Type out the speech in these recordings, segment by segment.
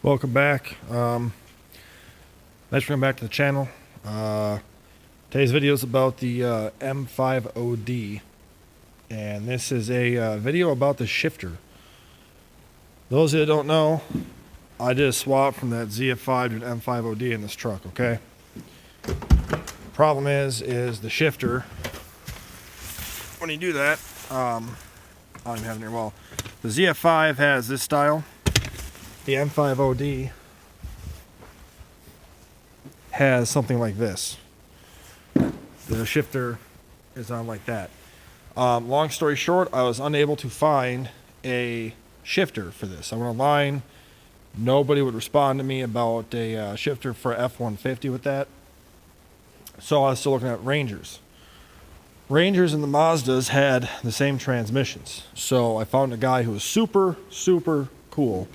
Welcome back. Thanks for coming back to the channel. Today's video is about the M5od, and this is a video about the shifter. Those of you that don't know, I did a swap from that ZF5 to an M5od in this truck. Okay. Problem is the shifter. When you do that, I don't even have it here. Well, the ZF5 has this style. The M5od has something like this. The shifter is on like that. Long story short, I was unable to find a shifter for this. I went online. Nobody would respond to me about a shifter for F-150 with that. So I was still looking at Rangers. Rangers and the Mazdas had the same transmissions. So I found a guy who was super, super cool.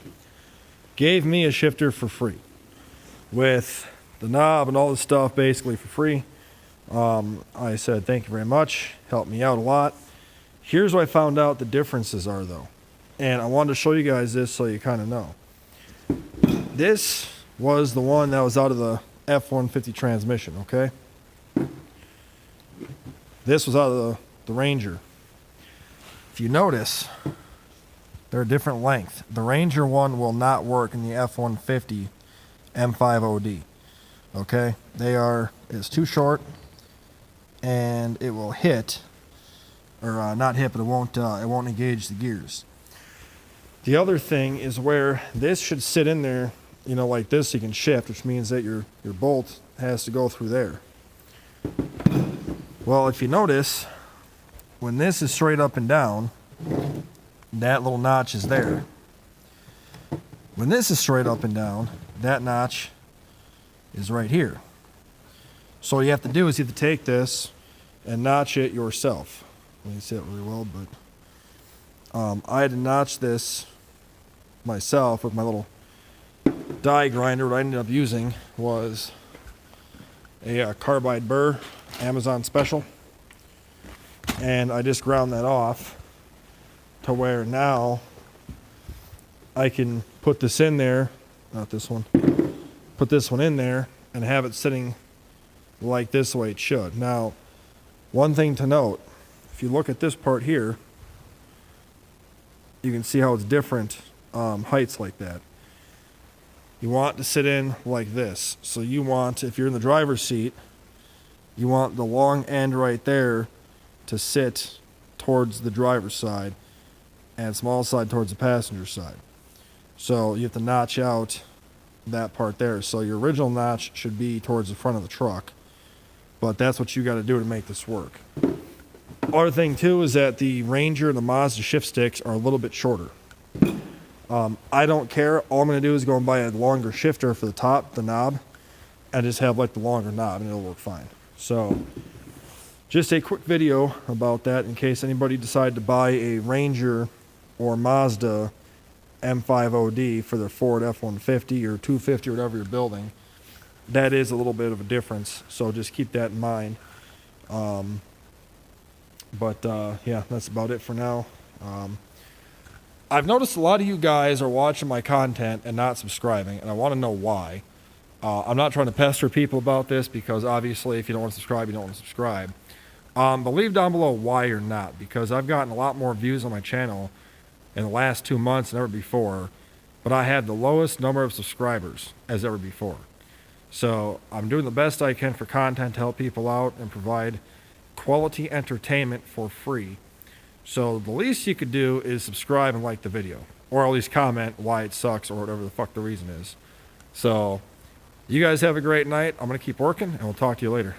Gave me a shifter for free with the knob and all this stuff basically for free. I said, thank you very much. Helped me out a lot. Here's what I found out the differences are though. And I wanted to show you guys this so you kind of know. This was the one that was out of the F-150 transmission, okay? This was out of the Ranger. If you notice, they're a different length. The Ranger one will not work in the F-150 M5od. Okay? It's too short, and it will hit, or not hit, but it won't engage the gears. The other thing is where this should sit in there, you know, like this, so you can shift, which means that your bolt has to go through there. Well, if you notice, when this is straight up and down, that little notch is there. When this is straight up and down, that notch is right here. So what you have to do is you have to take this and notch it yourself. Let me see it really well, but I had to notch this myself with my little die grinder. What I ended up using was a carbide burr, Amazon special, and I just ground that off to where now I can put this in there, not this one, put this one in there and have it sitting like this way it should. Now, one thing to note, if you look at this part here, you can see how it's different heights like that. You want to sit in like this. So you want, if you're in the driver's seat, you want the long end right there to sit towards the driver's side and small side towards the passenger side. So you have to notch out that part there. So your original notch should be towards the front of the truck, but that's what you got to do to make this work. Other thing too is that the Ranger and the Mazda shift sticks are a little bit shorter. I don't care. All I'm going to do is go and buy a longer shifter for the top, the knob, and just have like the longer knob and it'll work fine. So just a quick video about that in case anybody decided to buy a Ranger or Mazda M5od for their Ford F-150 or 250 or whatever you're building. That is a little bit of a difference, so just keep that in mind. Yeah, that's about it for now. I've noticed a lot of you guys are watching my content and not subscribing, and I want to know why. I'm not trying to pester people about this because obviously if you don't want to subscribe, you don't want to subscribe. But leave down below why you're not, because I've gotten a lot more views on my channel in the last 2 months than ever before, but I had the lowest number of subscribers as ever before. So I'm doing the best I can for content to help people out and provide quality entertainment for free. So the least you could do is subscribe and like the video, or at least comment why it sucks or whatever the fuck the reason is. So you guys have a great night. I'm going to keep working, and we'll talk to you later.